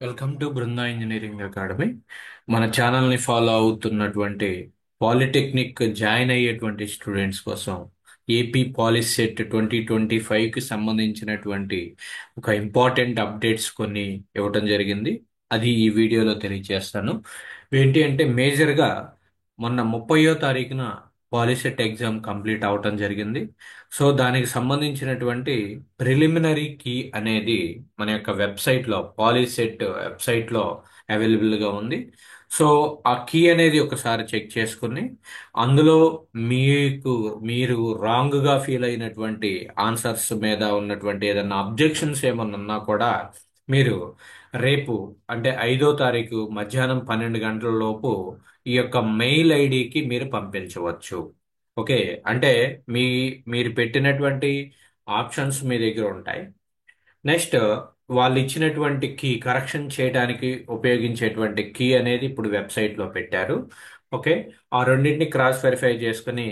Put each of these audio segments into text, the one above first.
Welcome to Brinda engineering academy. మన ఛానల్ని follow అవుతున్నటువంటి పాలిటెక్నిక్ జాయిన్ అయ్యేటువంటి స్టూడెంట్స్ కోసం ఏపీ పాలిసెట్ 2025కి సంబంధించినటువంటి ఒక ఇంపార్టెంట్ అప్డేట్స్ కొన్ని ఇవ్వటం జరిగింది. అది ఈ వీడియోలో తెలియజేస్తాను. ఏంటి అంటే మేజర్గా మొన్న 30వ తారీఖున పాలిసెట్ ఎగ్జామ్ కంప్లీట్ అవటం జరిగింది. సో దానికి సంబంధించినటువంటి ప్రిలిమినరీ కీ అనేది మన యొక్క వెబ్సైట్లో పాలీసెట్ వెబ్సైట్లో అవైలబుల్గా ఉంది. సో ఆ కీ అనేది ఒకసారి చెక్ చేసుకుని అందులో మీకు మీరు రాంగ్గా ఫీల్ అయినటువంటి ఆన్సర్స్ మీద ఉన్నటువంటి ఏదైనా అబ్జెక్షన్స్ ఏమన్నా ఉన్నా కూడా మీరు రేపు అంటే 5వ తారీఖు మధ్యాహ్నం 12 గంటల లోపు ఈ యొక్క మెయిల్ ఐడికి మీరు పంపించవచ్చు. ఓకే. అంటే మీ మీరు పెట్టినటువంటి ఆప్షన్స్ మీ దగ్గర ఉంటాయి. నెక్స్ట్ వాళ్ళు ఇచ్చినటువంటి కీ కరెక్షన్ చేయడానికి ఉపయోగించేటువంటి కీ అనేది ఇప్పుడు వెబ్సైట్లో పెట్టారు. ఓకే. ఆ రెండింటిని క్రాస్ వెరిఫై చేసుకుని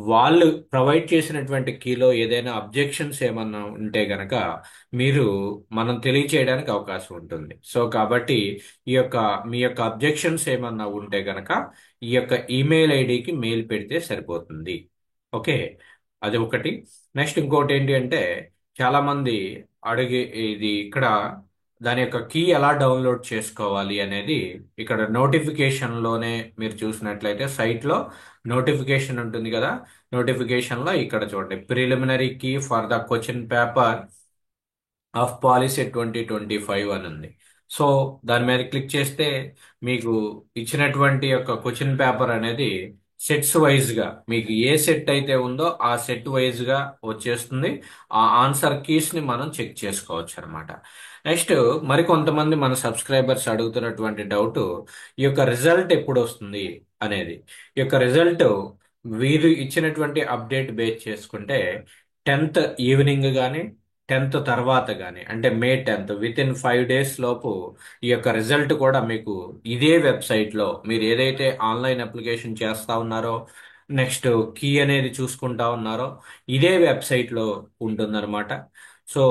వాళ్ళు ప్రొవైడ్ చేసినటువంటి కీలో ఏదైనా అబ్జెక్షన్స్ ఏమన్నా ఉంటే గనక మీరు మనం తెలియచేయడానికి అవకాశం ఉంటుంది. సో కాబట్టి మీ యొక్క అబ్జెక్షన్స్ ఏమన్నా ఉంటే గనక ఈ యొక్క ఈమెయిల్ ఐడికి మెయిల్ పెడితే సరిపోతుంది. ఓకే. అది ఒకటి. నెక్స్ట్ ఇంకోటి ఏంటి అంటే చాలా మంది అడిగి ఇది ఇక్కడ దాని యొక్క కీ ఎలా డౌన్లోడ్ చేసుకోవాలి అనేది ఇక్కడ నోటిఫికేషన్ లోనే మీరు చూసినట్లయితే సైట్ లో నోటిఫికేషన్ ఉంటుంది కదా. నోటిఫికేషన్ లో ఇక్కడ చూడండి preliminary key for the question paper of policy 2025 అని ఉంది. సో దాని మీద క్లిక్ చేస్తే మీకు ఇచ్చినటువంటి యొక్క క్వశ్చన్ పేపర్ అనేది సెట్స్ వైజ్ గా మీకు ఏ సెట్ అయితే ఉందో ఆ సెట్ వైజ్ గా వచ్చేస్తుంది. ఆ ఆన్సర్ కీస్ ని మనం చెక్ చేసుకోవచ్చు అనమాట. నెక్స్ట్ మరి కొంతమంది మన సబ్స్క్రైబర్స్ అడుగుతున్నటువంటి డౌట్ ఈ యొక్క రిజల్ట్ ఎప్పుడు వస్తుంది అనేది. ఈ యొక్క రిజల్ట్ వీరు ఇచ్చినటువంటి అప్డేట్ బేస్ చేసుకుంటే 10th ఈవినింగ్ కానీ 10th తర్వాత కానీ అంటే మే 10th విత్ ఇన్ 5 days లోపు ఈ యొక్క రిజల్ట్ కూడా మీకు ఇదే వెబ్సైట్లో మీరు ఏదైతే ఆన్లైన్ అప్లికేషన్ చేస్తా ఉన్నారో నెక్స్ట్ కీ అనేది చూసుకుంటా ఉన్నారో ఇదే వెబ్సైట్లో ఉంటుందన్నమాట. సో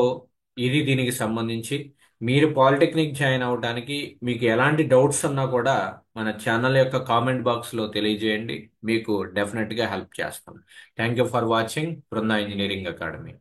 ఇది దీనికి సంబంధించి మీరు పాలిటెక్నిక్ జాయిన్ అవ్వడానికి మీకు ఎలాంటి డౌట్స్ ఉన్నా కూడా మన ఛానల్ యొక్క కామెంట్ బాక్స్లో తెలియజేయండి. మీకు డెఫినెట్గా హెల్ప్ చేస్తాం. Thank you for watching Brinda engineering academy.